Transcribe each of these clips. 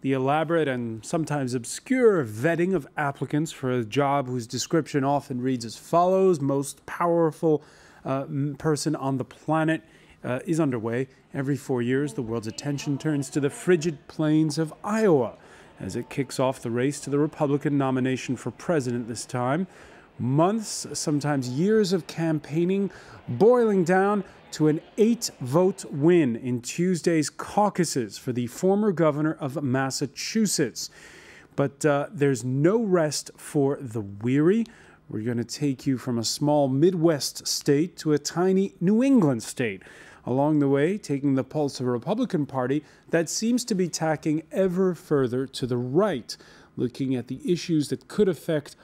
the elaborate and sometimes obscure vetting of applicants for a job whose description often reads as follows: most powerful person on the planet, is underway. Every 4 years, the world's attention turns to the frigid plains of Iowa as it kicks off the race to the Republican nomination for president this time. Months, sometimes years of campaigning, boiling down to an 8-vote win in Tuesday's caucuses for the former governor of Massachusetts. But there's no rest for the weary. We're going to take you from a small Midwest state to a tiny New England state. Along the way, taking the pulse of a Republican Party that seems to be tacking ever further to the right, looking at the issues that could affect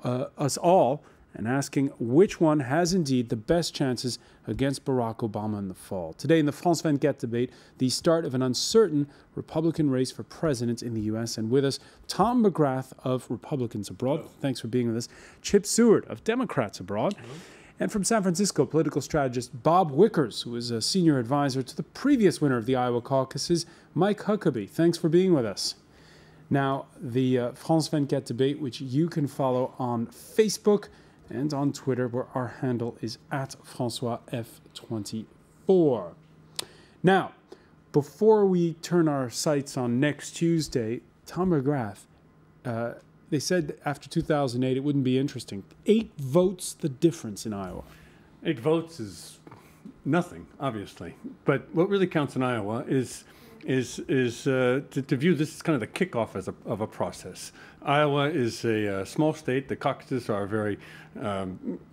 us all, and asking which one has indeed the best chances against Barack Obama in the fall. Today in the France 24 debate, the start of an uncertain Republican race for president in the U.S. And with us, Tom McGrath of Republicans Abroad. Hello. Thanks for being with us. Chip Seward of Democrats Abroad. Hello. And from San Francisco, political strategist Bob Wickers, who is a senior advisor to the previous winner of the Iowa caucuses, Mike Huckabee. Thanks for being with us. Now, the France 24 debate, which you can follow on Facebook and on Twitter, where our handle is @FrancoisF24. Now, before we turn our sights on next Tuesday, Tom McGrath, they said after 2008 it wouldn't be interesting. 8 votes the difference in Iowa. 8 votes is nothing, obviously. But what really counts in Iowa is to view this as kind of the kickoff of a process. Iowa is a small state. The caucuses are a very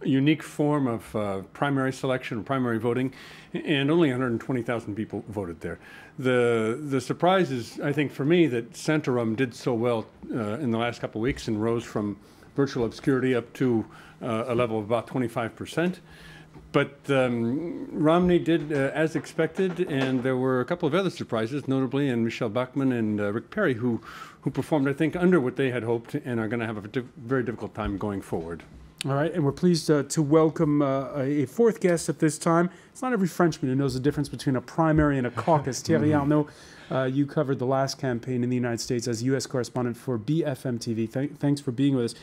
unique form of primary selection, primary voting, and only 120,000 people voted there. The surprise is, I think, for me, that Santorum did so well in the last couple of weeks and rose from virtual obscurity up to a level of about 25%. But Romney did as expected, and there were a couple of other surprises, notably in Michelle Bachmann and Rick Perry, who performed, I think, under what they had hoped and are going to have a very difficult time going forward. All right, and we're pleased to welcome a fourth guest at this time. It's not every Frenchman who knows the difference between a primary and a caucus. Thierry Arnaud, you covered the last campaign in the United States as U.S. correspondent for BFM TV. Thanks for being with us.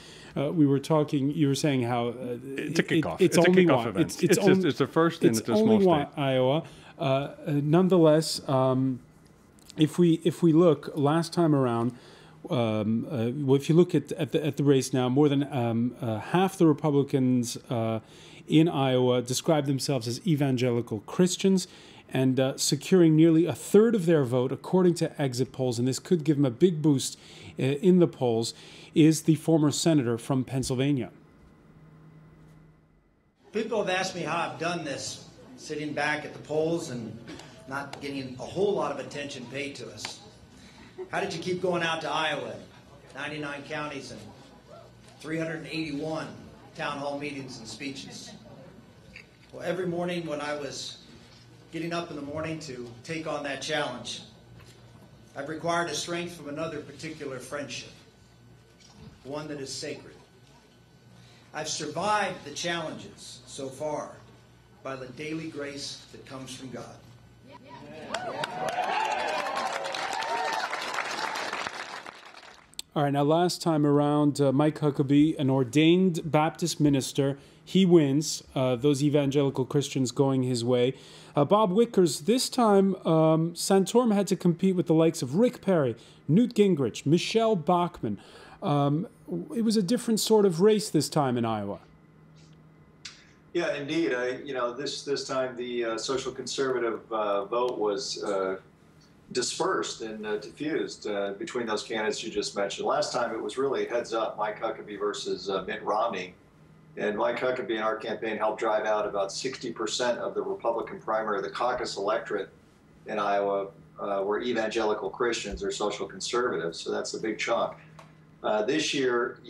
We were talking, you were saying how it's a kickoff. It's only a kickoff event. It's the first, and it's a small state. Iowa. Nonetheless, if we look last time around, if you look at the race now, more than half the Republicans in Iowa describe themselves as evangelical Christians, and securing nearly a third of their vote, according to exit polls, and this could give them a big boost in the polls, is the former senator from Pennsylvania. People have asked me how I've done this, sitting back at the polls and not getting a whole lot of attention paid to us. How did you keep going out to Iowa, 99 counties and 381 town hall meetings and speeches? Well, every morning when I was getting up in the morning to take on that challenge, I've required a strength from another particular friendship, one that is sacred. I've survived the challenges so far by the daily grace that comes from God. All right, now last time around, Mike Huckabee, an ordained Baptist minister, he wins, those evangelical Christians going his way. Bob Wickers, this time Santorum had to compete with the likes of Rick Perry, Newt Gingrich, Michelle Bachmann. It was a different sort of race this time in Iowa. Yeah, indeed. This time the social conservative vote was dispersed and diffused between those candidates you just mentioned. Last time it was really heads up, Mike Huckabee versus Mitt Romney. And Mike Huckabee in our campaign helped drive out about 60% of the Republican primary. The caucus electorate in Iowa were evangelical Christians or social conservatives, so that's a big chunk. This year,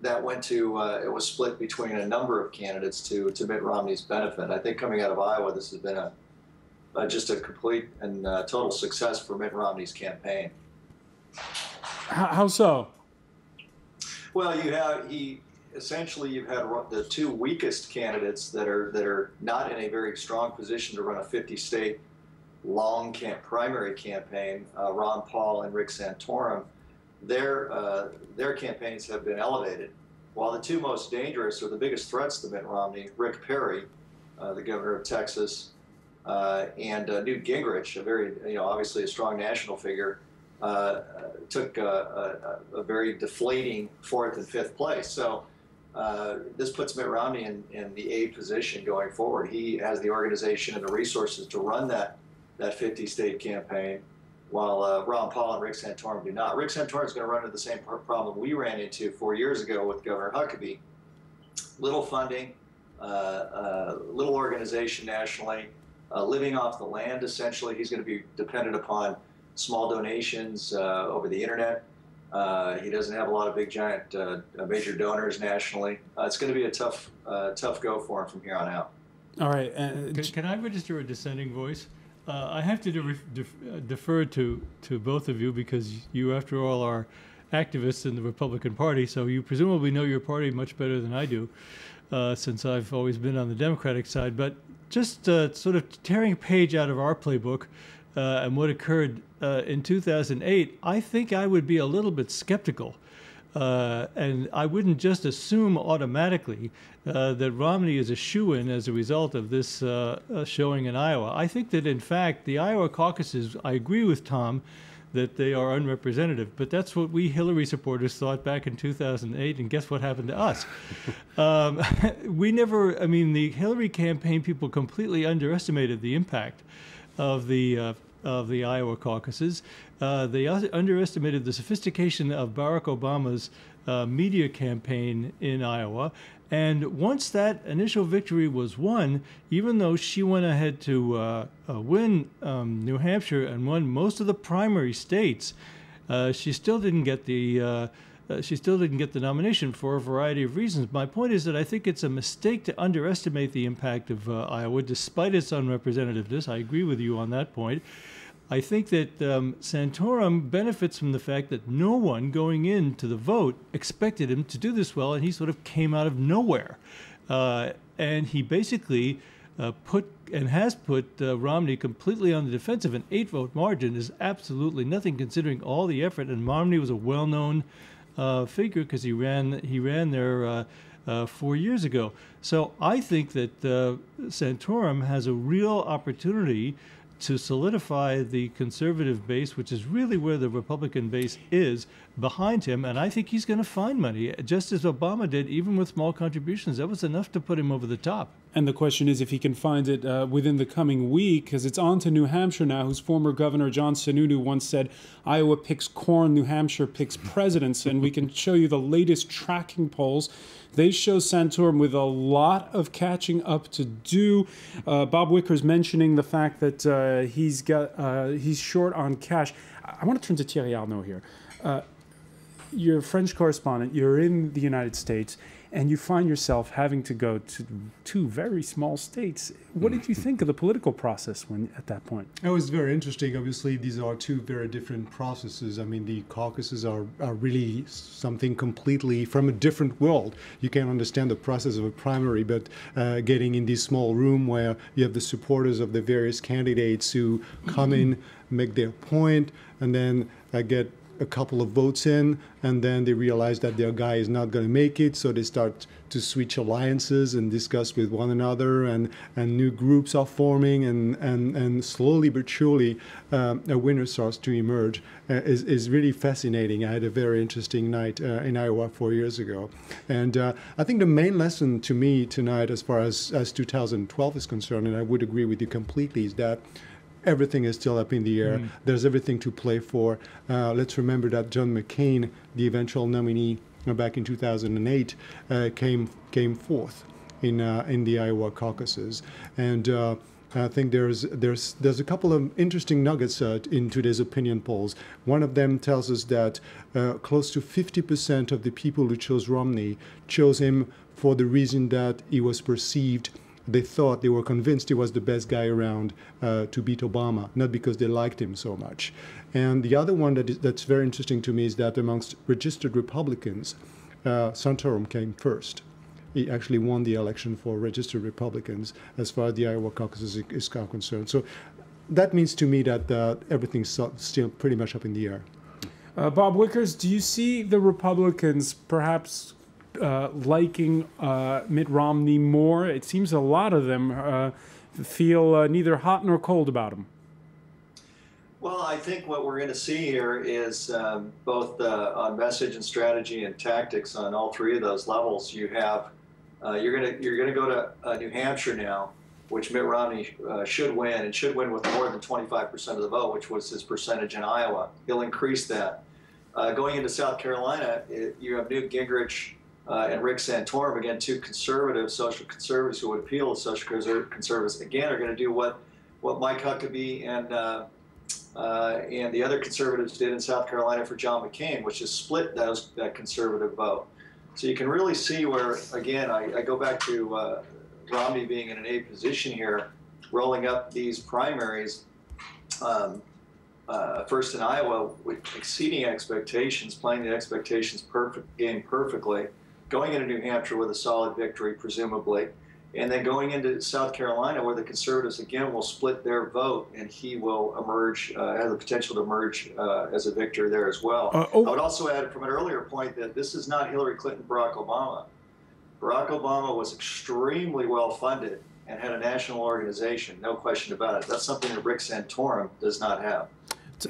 that went to, it was split between a number of candidates to Mitt Romney's benefit. I think coming out of Iowa, this has been just a complete and total success for Mitt Romney's campaign. How so? Well, you've had the two weakest candidates that are not in a very strong position to run a 50-state long primary campaign, Ron Paul and Rick Santorum, their campaigns have been elevated. While the two most dangerous or the biggest threats to Mitt Romney, Rick Perry, the governor of Texas, and Newt Gingrich, a very, obviously a strong national figure, took a very deflating 4th and 5th place. So this puts Mitt Romney in the A position going forward. He has the organization and the resources to run that 50-state campaign, while Ron Paul and Rick Santorum do not. Rick Santorum is going to run into the same problem we ran into 4 years ago with Governor Huckabee. Little funding, little organization nationally, living off the land, essentially. He's going to be dependent upon small donations over the internet. He doesn't have a lot of big, giant, major donors nationally. It's going to be a tough go for him from here on out. All right. Can I register a dissenting voice? I have to defer to both of you because you, after all, are activists in the Republican Party, so you presumably know your party much better than I do, since I've always been on the Democratic side. But just sort of tearing a page out of our playbook and what occurred in 2008, I think I would be a little bit skeptical. And I wouldn't just assume automatically that Romney is a shoo-in as a result of this showing in Iowa. I think that, in fact, the Iowa caucuses, I agree with Tom, that they are unrepresentative. But that's what we Hillary supporters thought back in 2008, and guess what happened to us? The Hillary campaign people completely underestimated the impact of the Iowa caucuses. They underestimated the sophistication of Barack Obama's media campaign in Iowa. And once that initial victory was won, even though she went ahead to win New Hampshire and won most of the primary states, she still didn't get the nomination for a variety of reasons. My point is that I think it's a mistake to underestimate the impact of Iowa, despite its unrepresentativeness. I agree with you on that point. I think that Santorum benefits from the fact that no one going into the vote expected him to do this well, and he sort of came out of nowhere. And he basically put Romney completely on the defensive. An 8-vote margin is absolutely nothing considering all the effort, and Romney was a well-known figure because he ran there 4 years ago. So I think that Santorum has a real opportunity to solidify the conservative base, which is really where the Republican base is, behind him. And I think he's going to find money, just as Obama did, even with small contributions. That was enough to put him over the top. And the question is if he can find it within the coming week, because it's on to New Hampshire now, whose former governor, John Sununu, once said, Iowa picks corn, New Hampshire picks presidents. And we can show you the latest tracking polls. They show Santorum with a lot of catching up to do. Bob Wicker's mentioning the fact that he's short on cash. I want to turn to Thierry Arnaud here. You're a French correspondent. You're in the United States, and you find yourself having to go to two very small states. What did you think of the political process at that point? It was very interesting. Obviously, these are two very different processes. I mean, the caucuses are really something completely from a different world. You can understand the process of a primary, but getting in this small room where you have the supporters of the various candidates who come in, make their point, and then get a couple of votes in, and then they realize that their guy is not going to make it, so they start to switch alliances and discuss with one another, and new groups are forming, and slowly but surely a winner starts to emerge. Is really fascinating. I had a very interesting night in Iowa 4 years ago, and I think the main lesson to me tonight, as far as 2012 is concerned, and I would agree with you completely, is that everything is still up in the air. There's everything to play for. Let's remember that John McCain, the eventual nominee back in 2008, came fourth in the Iowa caucuses, and I think there's a couple of interesting nuggets in today's opinion polls. One of them tells us that close to 50% of the people who chose Romney chose him for the reason that he was perceived. They were convinced he was the best guy around to beat Obama, not because they liked him so much. And the other one that's very interesting to me is that amongst registered Republicans, Santorum came first. He actually won the election for registered Republicans as far as the Iowa caucus is concerned. So that means to me that everything's still pretty much up in the air. Bob Wickers, do you see the Republicans perhaps liking Mitt Romney more? It seems a lot of them feel neither hot nor cold about him. Well, I think what we're going to see here is both on message and strategy and tactics on all three of those levels. You have you're going to go to New Hampshire now, which Mitt Romney should win, and should win with more than 25% of the vote, which was his percentage in Iowa. He'll increase that. Going into South Carolina, you have Newt Gingrich and Rick Santorum, again, two conservative, social conservatives who would appeal to social conservatives, again, are going to do what Mike Huckabee and the other conservatives did in South Carolina for John McCain, which is split that conservative vote. So you can really see where, again, I go back to Romney being in an A position here, rolling up these primaries, first in Iowa, with exceeding expectations, playing the expectations game perfectly, going into New Hampshire with a solid victory, presumably, and then going into South Carolina, where the conservatives, again, will split their vote, and he will emerge, have the potential to emerge as a victor there as well. I would also add from an earlier point that this is not Hillary Clinton, Barack Obama. Barack Obama was extremely well funded and had a national organization, no question about it. That's something that Rick Santorum does not have.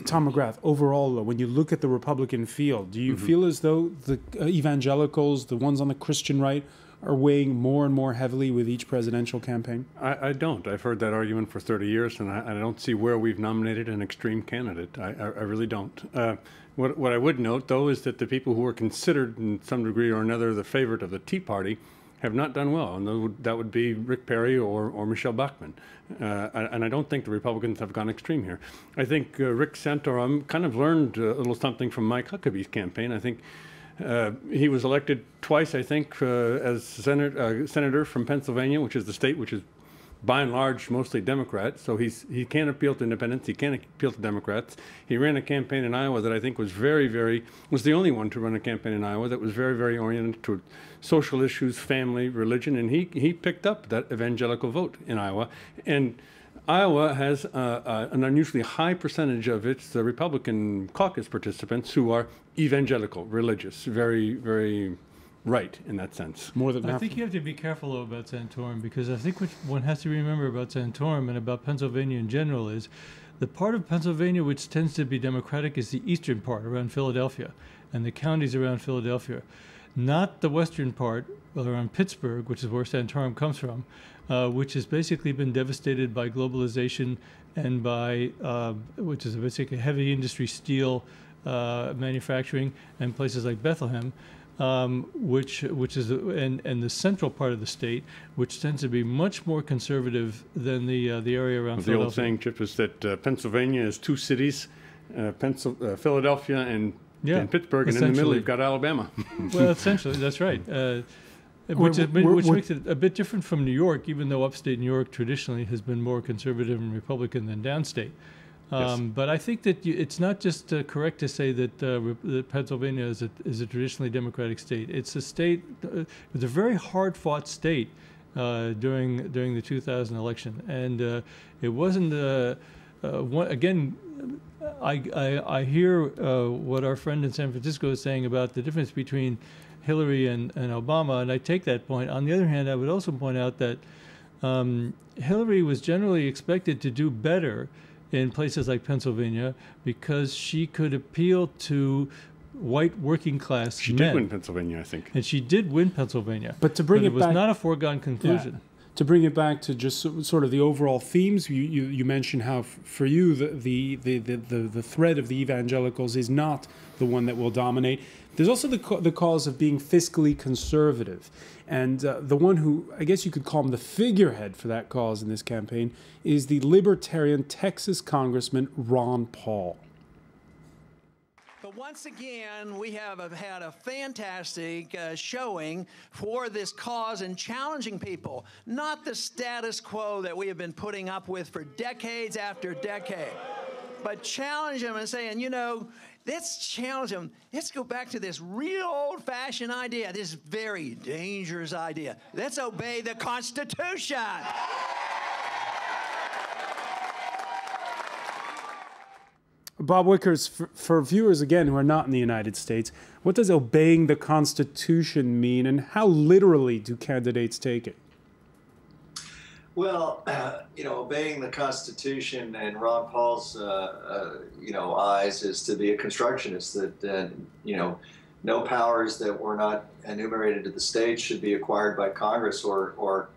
Tom McGrath, overall, when you look at the Republican field, do you feel as though the evangelicals, the ones on the Christian right, are weighing more and more heavily with each presidential campaign? I don't. I've heard that argument for 30 years, and I don't see where we've nominated an extreme candidate. I really don't. What I would note, though, is that the people who are considered in some degree or another the favorite of the Tea Party have not done well, and that would be Rick Perry or Michelle Bachmann. And I don't think the Republicans have gone extreme here. I think Rick Santorum kind of learned a little something from Mike Huckabee's campaign. I think he was elected twice, I think, as senator from Pennsylvania, which is the state which is by and large mostly Democrat. So he can't appeal to independents. He can't appeal to Democrats. He ran a campaign in Iowa that I think was was the only one to run a campaign in Iowa that was very, very oriented toward social issues, family, religion, and he picked up that evangelical vote in Iowa. And Iowa has an unusually high percentage of its Republican caucus participants who are evangelical, religious, very, very right in that sense. More than I think you have to be careful though about Santorum, because I think what one has to remember about Santorum and about Pennsylvania in general is the part of Pennsylvania which tends to be Democratic is the eastern part around Philadelphia and the counties around Philadelphia, not the western part around Pittsburgh, which is where Santorum comes from, which has basically been devastated by globalization and by, which is basically heavy industry steel manufacturing, and places like Bethlehem, which is and the central part of the state, which tends to be much more conservative than the area around Philadelphia. The old saying, Chip, is that Pennsylvania is two cities, Philadelphia and Pittsburgh, and in the middle you've got Alabama. Well, essentially, that's right. Which makes it a bit different from New York, even though upstate New York traditionally has been more conservative and Republican than downstate. But I think that it's not just correct to say that Pennsylvania is a traditionally Democratic state. It's a state, it's a very hard-fought state during the 2000 election, and it wasn't. Again, I hear what our friend in San Francisco is saying about the difference between Hillary and Obama, and I take that point. On the other hand, I would also point out that Hillary was generally expected to do better in places like Pennsylvania because she could appeal to white working class men. She did win Pennsylvania, I think. And she did win Pennsylvania. But to bring it was back, not a foregone conclusion. Yeah. To bring it back to just sort of the overall themes, you mentioned how for you the thread of the evangelicals is not the one that will dominate. There's also the cause of being fiscally conservative. And the one who, I guess you could call him the figurehead for that cause in this campaign, is the libertarian Texas Congressman Ron Paul. But once again, we have had a fantastic showing for this cause and challenging people, not the status quo that we have been putting up with for decades after decade, but challenge them and saying, you know, let's challenge them. Let's go back to this real old-fashioned idea, this very dangerous idea. Let's obey the Constitution. Bob Wickers, for viewers, again, who are not in the United States, what does obeying the Constitution mean, and how literally do candidates take it? Well, obeying the Constitution in Ron Paul's, eyes is to be a constructionist, that, no powers that were not enumerated to the states should be acquired by Congress or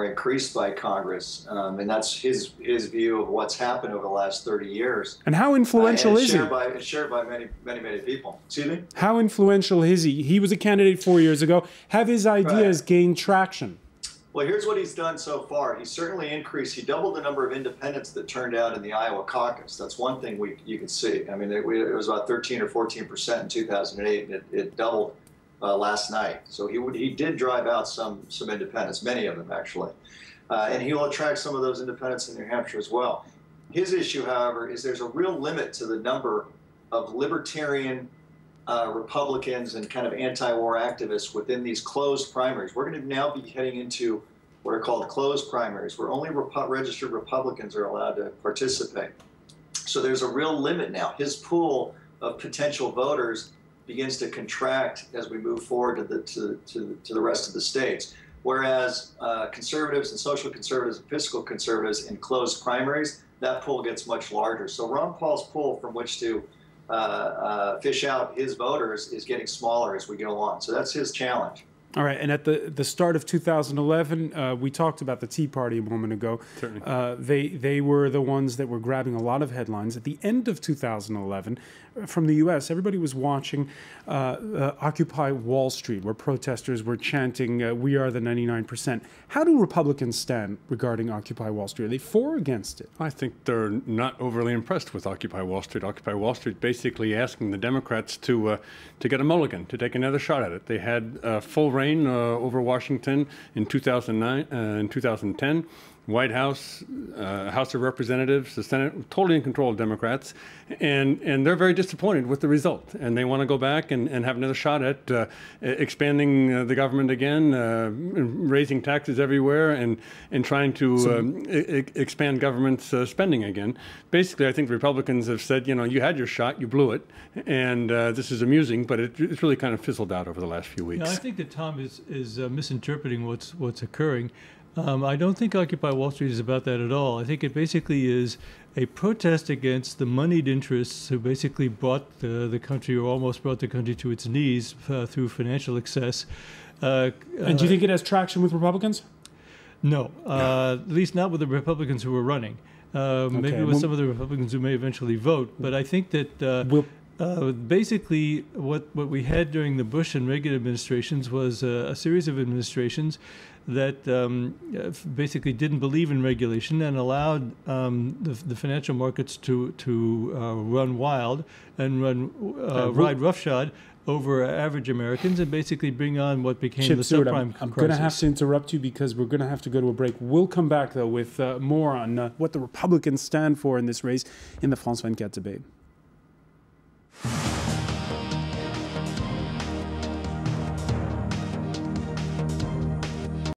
increased by Congress. And that's his view of what's happened over the last 30 years. And how influential is he? It's shared by many people. Excuse me? How influential is he? He was a candidate 4 years ago. Have his ideas gained traction? Well, here's what he's done so far. He certainly increased. He doubled the number of independents that turned out in the Iowa caucus. That's one thing you can see. I mean, it was about 13 or 14% in 2008, and it doubled last night. So he did drive out some independents, many of them actually, and he will attract some of those independents in New Hampshire as well. His issue, however, is there's a real limit to the number of libertarian Republicans and kind of anti-war activists within these closed primaries. We're going to now be heading into what are called closed primaries, where only registered Republicans are allowed to participate. So there's a real limit now. His pool of potential voters begins to contract as we move forward to the rest of the states. Whereas conservatives and social conservatives and fiscal conservatives in closed primaries, that pool gets much larger. So Ron Paul's pool from which to fish out his voters is getting smaller as we go on. So that's his challenge. All right, and at the start of 2011, we talked about the Tea Party a moment ago. Certainly. They were the ones that were grabbing a lot of headlines. At the end of 2011, from the U.S., everybody was watching Occupy Wall Street, where protesters were chanting, "We are the 99%." How do Republicans stand regarding Occupy Wall Street? Are they for or against it? I think they're not overly impressed with Occupy Wall Street. Occupy Wall Street basically asking the Democrats to get a mulligan, to take another shot at it. They had full reign over Washington in 2009 and 2010. White House, House of Representatives, the Senate, totally in control of Democrats, and they're very disappointed with the result. And they want to go back and have another shot at expanding the government again, raising taxes everywhere, and trying to expand government spending again. Basically, I think Republicans have said, you had your shot, you blew it, and this is amusing, but it's really kind of fizzled out over the last few weeks. I think that Tom is misinterpreting what's occurring. I don't think Occupy Wall Street is about that at all. I think it basically is a protest against the moneyed interests who basically brought the country, or almost brought the country, to its knees through financial excess. And do you think it has traction with Republicans? No, at least not with the Republicans who were running. Maybe with some of the Republicans who may eventually vote. But I think that basically what we had during the Bush and Reagan administrations was a series of administrations that basically didn't believe in regulation and allowed the financial markets to run wild and ride roughshod over average Americans and basically bring on what became the subprime crisis. I'm going to have to interrupt you because we're going to have to go to a break. We'll come back, though, with more on what the Republicans stand for in this race in the France 24 debate.